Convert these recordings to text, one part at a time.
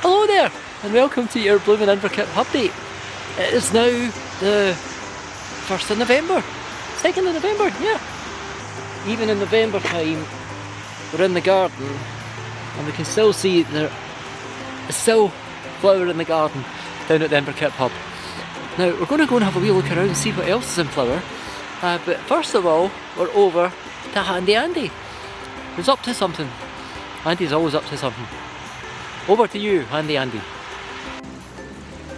Hello there, and welcome to your Blooming Inverkip Hubdate. It is now the 1st of November, 2nd of November, yeah. Even in November time, we're in the garden, and we can still see there is still flower in the garden down at the Inverkip Hub. Now, we're going to go and have a wee look around and see what else is in flower. But first of all, we're over to Handy Andy, who's up to something. Andy's always up to something. Over to you, Handy Andy.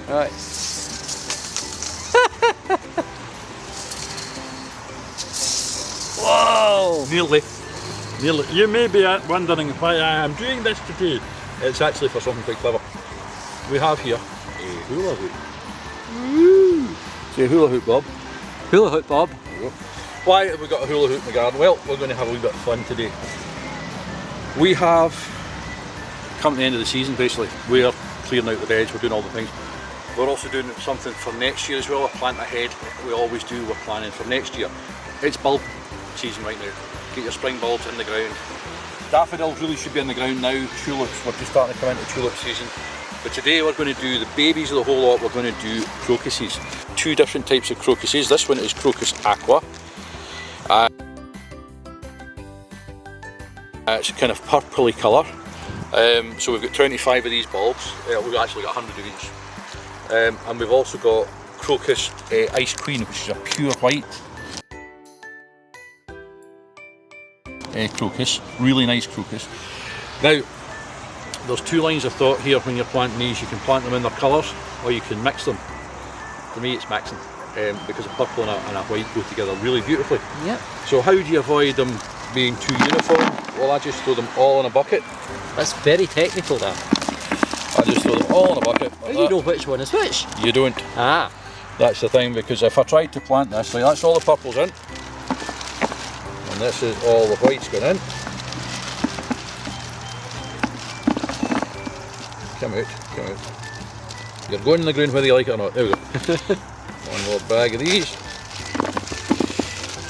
Right. Whoa! Nearly. You may be wondering why I am doing this today. It's actually for something quite clever. We have here a hula hoop. Woo! Say hula hoop, Bob. Hula hoop, Bob. Why have we got a hula hoop in the garden? Well, we're going to have a wee bit of fun today. We have come to the end of the season basically. We are clearing out the beds, we're doing all the things. We're also doing something for next year as well, a plant ahead. We always do, we're planning for next year. It's bulb season right now. Get your spring bulbs in the ground. Daffodils really should be in the ground now. Tulips, we're just starting to come into tulip season. But today we're going to do the babies of the whole lot. We're going to do crocuses. Two different types of crocuses. This one is crocus aqua. It's a kind of purpley colour. So we've got 25 of these bulbs. We've actually got 100 of each. And we've also got crocus ice queen, which is a pure white crocus. Really nice crocus. Now, there's two lines of thought here when you're planting these. You can plant them in their colours, or you can mix them. For me, it's mixing, because a purple and a white go together really beautifully. Yep. So how do you avoid them being too uniform? Well, I just throw them all in a bucket. That's very technical, that. I just throw them all in a bucket. How do you know which one is which? You don't. Ah. That's the thing, because if I tried to plant this, like that's all the purples in, and this is all the whites going in. Come out. You're going in the ground whether you like it or not. There we go. One more bag of these.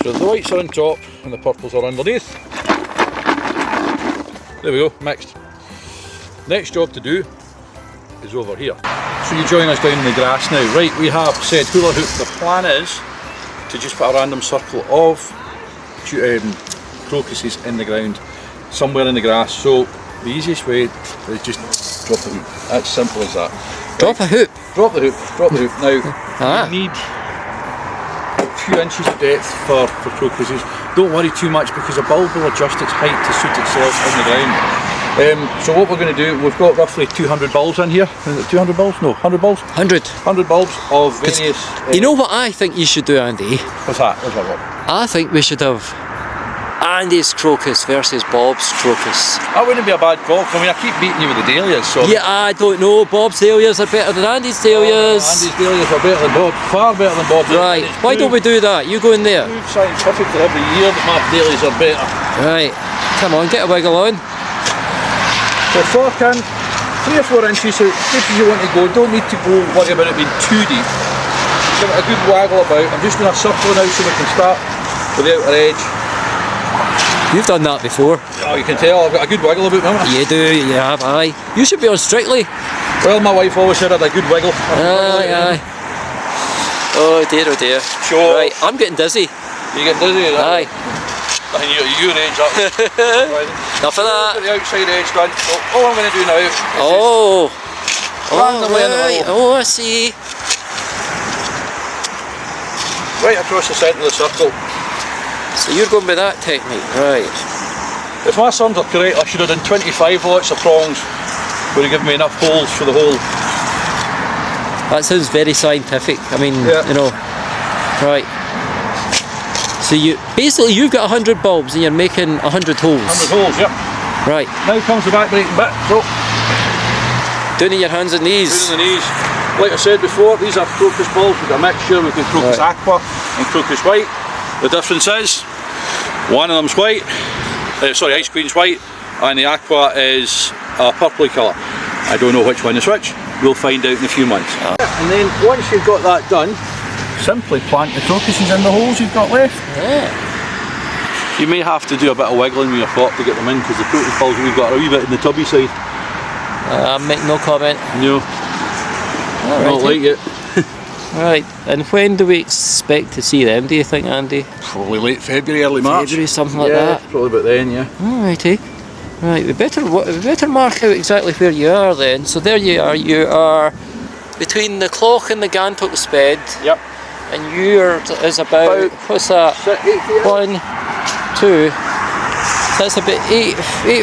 So the whites are on top and the purples are underneath. There we go, mixed. Next job to do is over here. So you join us down in the grass now. Right, we have said hula hoop. The plan is to just put a random circle of crocuses in the ground, somewhere in the grass. So the easiest way is just drop the hoop. That's simple as that. Drop a hoop? Drop the hoop. Now, you need a few inches of depth for crocuses. Don't worry too much because a bulb will adjust its height to suit itself in the ground. So what we're going to do, we've got roughly 200 bulbs in here. Is it 200 bulbs? No, 100 bulbs? 100. 100 bulbs of various... you know what I think you should do, Andy? What's that? What's that? I think we should have Andy's crocus versus Bob's crocus. That wouldn't be a bad call. I mean, I keep beating you with the dahlias, so... Yeah, I don't know. Bob's dahlias are better than Andy's dahlias. Andy's dahlias are better than Bob. Far better than Bob. Right. Why don't we do that? You go in there. It's scientifically every year that my dahlias are better. Right. Come on, get a wiggle on. So fork in 3 or 4 inches, so deep as you want to go. Don't need to go worry about it being too deep. Give it a good waggle about. I'm just going to circle now so we can start with the outer edge. You've done that before. Oh, you can tell I've got a good wiggle about me, haven't I? You do, you have, aye. You should be on Strictly. Well, my wife always said I had a good wiggle. Aye. Oh dear, oh dear. Sure. Right, I'm getting dizzy. You get dizzy? Aye. I think your age up. Enough of that. The outside edge done. So all I'm going to do now is randomly in the middle. Oh, I see. Right across the centre of the circle. So you're going with that technique, right? If my sums are correct, I should have done 25 lots of prongs. Would have given me enough holes for the whole. That sounds very scientific. I mean, you know, right. So you've got 100 bulbs and you're making 100 holes. 100 holes, yep. Right. Now comes the back breaking bit. So down in your hands and knees. Down on the knees. Like I said before, these are crocus bulbs. We've got a mixture. We've got crocus aqua and crocus white. The difference is one of them's white. Ice queen's white, and the aqua is a purpley colour. I don't know which one is which. We'll find out in a few months. And then once you've got that done, simply plant the crocuses in the holes you've got left. Yeah. You may have to do a bit of wiggling with your fork to get them in because the crocus bulbs we've got are a wee bit in the tubby side. Make no comment. No, not like it. Right, and when do we expect to see them, do you think, Andy? Probably late February, early March. February, something like that? Probably about then, yeah. Alrighty. Right, we better mark out exactly where you are then. So there you are between the clock and the Gantok sped. Yep. And yours is about, what's that? 1, 2, that's about 8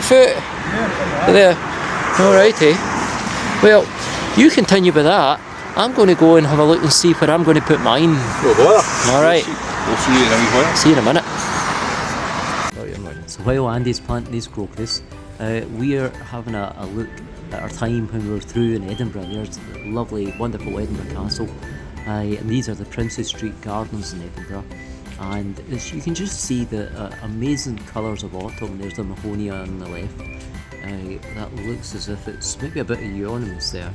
foot. Yeah, there. Alrighty. Well, you continue with that. I'm going to go and have a look and see where I'm going to put mine. Alright. We'll see you in a wee while. See you in a minute. So while Andy's planting these crocus, we are having a look at our time when we were through in Edinburgh. There's the lovely, wonderful Edinburgh Castle. And these are the Princes Street gardens in Edinburgh. And as you can just see the amazing colours of autumn. There's the Mahonia on the left. That looks as if it's maybe a bit of euonymus there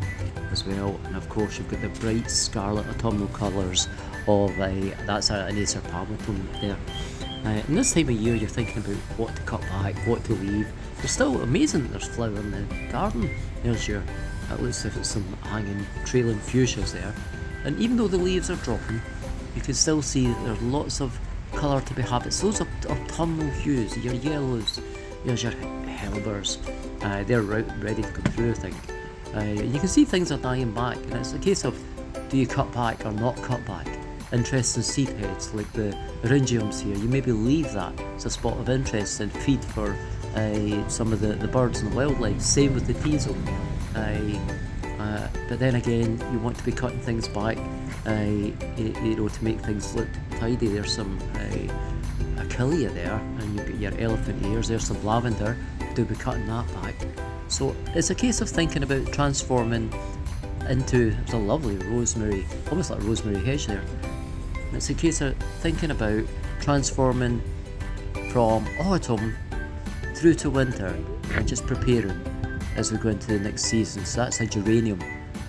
as well, and of course you've got the bright scarlet autumnal colours of that's an Acer palmatum there. And this time of year you're thinking about what to cut back, what to leave. There's still amazing that there's flower in the garden. There's your, it looks as if it's some hanging trailing fuchsias there, and even though the leaves are dropping you can still see that there's lots of colour to be had. It's those autumnal hues, your yellows, there's your hellebores. They're ready to come through, I think. And you can see things are dying back, and it's a case of do you cut back or not cut back. Interesting seed heads like the eryngiums here, you maybe leave that as a spot of interest and feed for some of the birds and the wildlife. Same with the teasel. But then again, you want to be cutting things back, you know, to make things look tidy. There's some achillea there, and you've got your elephant ears. There's some lavender. Do be cutting that back. So it's a case of thinking about transforming into, there's a lovely rosemary, almost like a rosemary hedge there. And it's a case of thinking about transforming from autumn through to winter and just preparing as we go into the next season. So that's a geranium.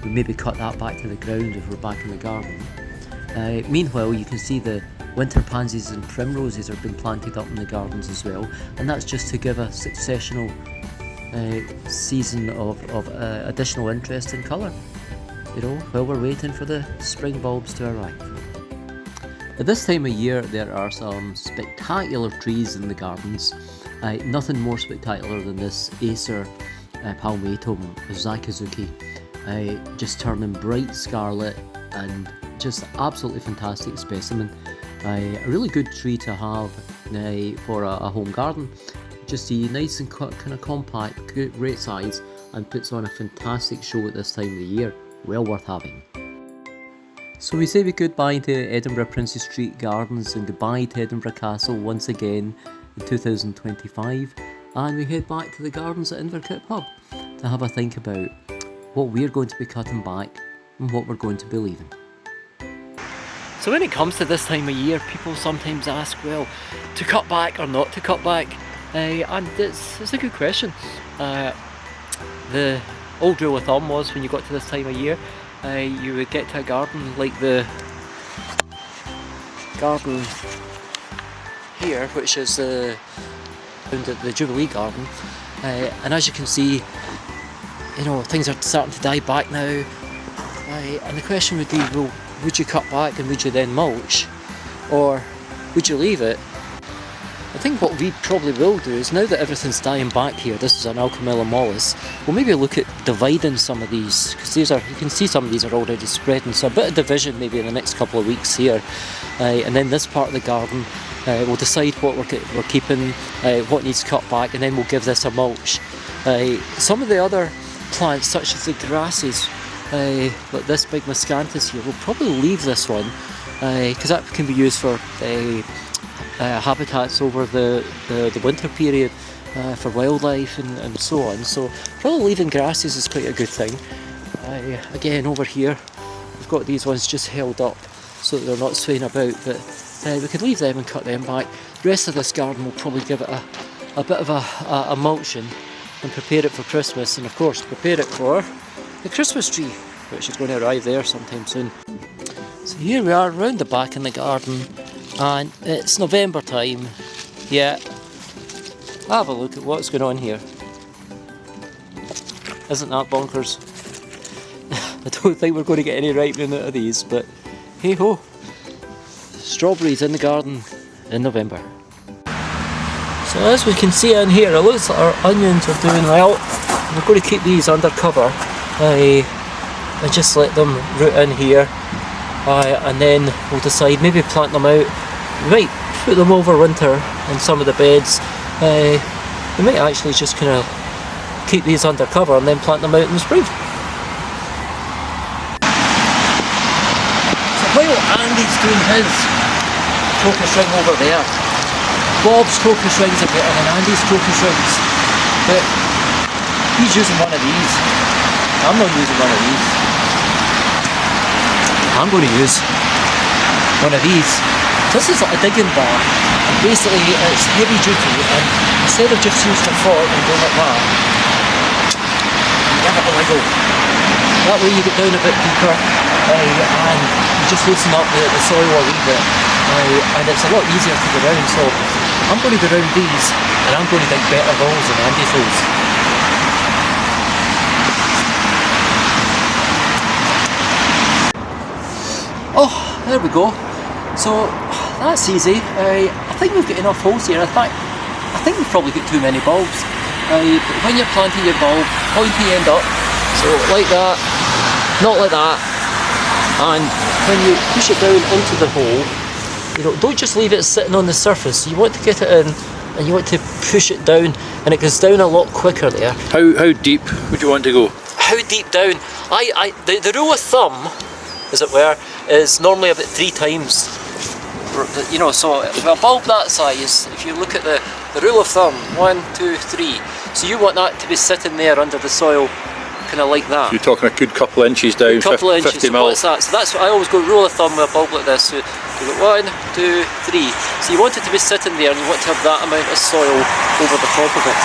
We maybe cut that back to the ground if we're back in the garden. Meanwhile, you can see the winter pansies and primroses are being planted up in the gardens as well, and that's just to give a successional season of additional interest in colour, you know, while we're waiting for the spring bulbs to arrive. At this time of year there are some spectacular trees in the gardens. Nothing more spectacular than this Acer palmatum Zakazuki, just turning bright scarlet and just absolutely fantastic specimen. A really good tree to have for a home garden. Just see nice and kind of compact, great size, and puts on a fantastic show at this time of the year. Well worth having. So we say goodbye to Edinburgh Princes Street Gardens and goodbye to Edinburgh Castle once again in 2025, and we head back to the gardens at Inverkip Hub to have a think about what we're going to be cutting back and what we're going to be leaving. So when it comes to this time of year, people sometimes ask, well, to cut back or not to cut back, and it's a good question. The old rule of thumb was when you got to this time of year, you would get to a garden like the garden here, which is the Jubilee Garden, and as you can see, you know, things are starting to die back now, and the question would be, well, would you cut back and would you then mulch, or would you leave it? I think what we probably will do is, now that everything's dying back here, this is an Alchemilla mollis, we'll maybe look at dividing some of these, because these are, you can see some of these are already spreading, so a bit of division maybe in the next couple of weeks here, and then this part of the garden we'll decide what we're keeping, what needs cut back, and then we'll give this a mulch. Some of the other plants, such as the grasses, like this big miscanthus here, we'll probably leave this one, because that can be used for habitats over the winter period, for wildlife and so on. So probably leaving grasses is quite a good thing. Again, over here we've got these ones just held up so that they're not swaying about, but we could leave them and cut them back. The rest of this garden will probably give it a bit of a mulching and prepare it for Christmas, and of course prepare it for the Christmas tree, which is going to arrive there sometime soon. So here we are round the back in the garden, and it's November time. Yeah, have a look at what's going on here. Isn't that bonkers? I don't think we're going to get any ripening out of these, but hey ho. Strawberries in the garden in November. So as we can see in here, it looks like our onions are doing well. We're going to keep these under cover. I just let them root in here, and then we'll decide, maybe plant them out. We might put them over winter in some of the beds. We might actually just kind of keep these under cover and then plant them out in the spring. So while Andy's doing his crocus ring over there, Bob's crocus rings are better than Andy's crocus rings, but he's using one of these. I'm not using one of these. I'm going to use one of these. This is like a digging bar, and basically it's heavy duty, and instead of just using a fork and going like that, you give it a wiggle. That way you get down a bit deeper, and you just loosen up the soil a wee bit, and it's a lot easier to go round. So I'm going to go round these, and I'm going to dig better holes than Andy's holes. Oh, there we go. So that's easy. I think we've got enough holes here. In fact, I think we've probably got too many bulbs. But when you're planting your bulb, point the end up, so like that, not like that, and when you push it down into the hole, you know, don't just leave it sitting on the surface. You want to get it in, and you want to push it down, and it goes down a lot quicker there. How deep would you want to go? How deep down? The rule of thumb, as it were, is normally about 3 times. You know, so if a bulb that size, if you look at the rule of thumb, 1, 2, 3, so you want that to be sitting there under the soil, kind of like that. You're talking a good couple of inches down, 50 so mil. what's that? So that's what I always go, rule of thumb with a bulb like this. So you go 1, 2, 3. So you want it to be sitting there, and you want to have that amount of soil over the top of it.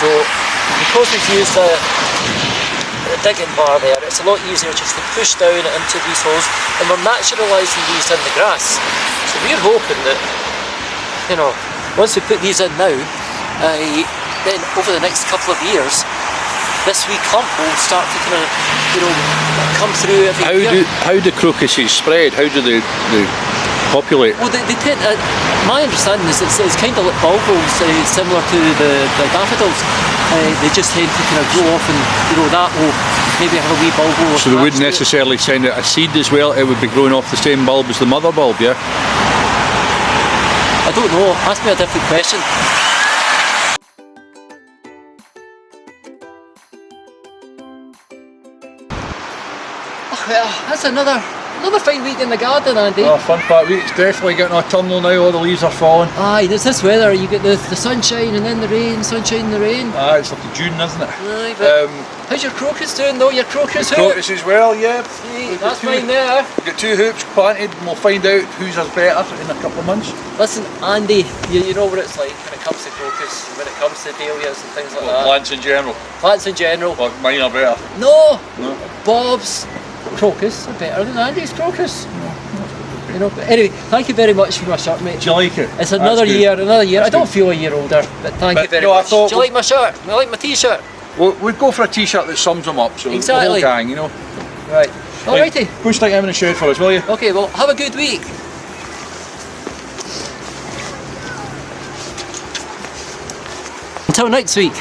So because we've used the digging bar there, it's a lot easier just to push down into these holes, and we're naturalising these in the grass. So we're hoping that, you know, once we put these in now, then over the next couple of years, this wee clump will start to kind of, you know, come through every year. How do crocuses spread? How do they populate? Well, they tend. My understanding is it's kind of like bulbils, similar to the daffodils. They just tend to kind of grow off, and you know that will maybe have a wee bulb. So they wouldn't necessarily send out a seed as well. It would be growing off the same bulb as the mother bulb, yeah? I don't know. Ask me a different question. Oh, well, that's another fine week in the garden, Andy. Oh, fun part week. It's definitely getting autumnal now. All the leaves are falling. Aye, there's this weather. You get the sunshine and then the rain, sunshine and the rain. Aye, it's like June, isn't it? Aye, but how's your crocus doing though? Your crocus hoop? Crocus as well, yeah. Hey, that's mine there. We've got 2 hoops planted, and we'll find out whose is better in a couple of months. Listen, Andy, you know what it's like when it comes to crocus, when it comes to dahlias and things like that. Plants in general. Plants in general. Well, mine are better. No. Bob's crocus are better than Andy's crocus. You know, but anyway, thank you very much for my shirt, mate. Do you like it? It's another year. I don't feel a year older, but thank you very much. Do you like my shirt? Do you like my t-shirt? Well, we'd go for a t-shirt that sums them up, so exactly. the whole gang, you know. Right. Alrighty. Push like him in the shed for us, will you? Okay, well, have a good week. Until next week.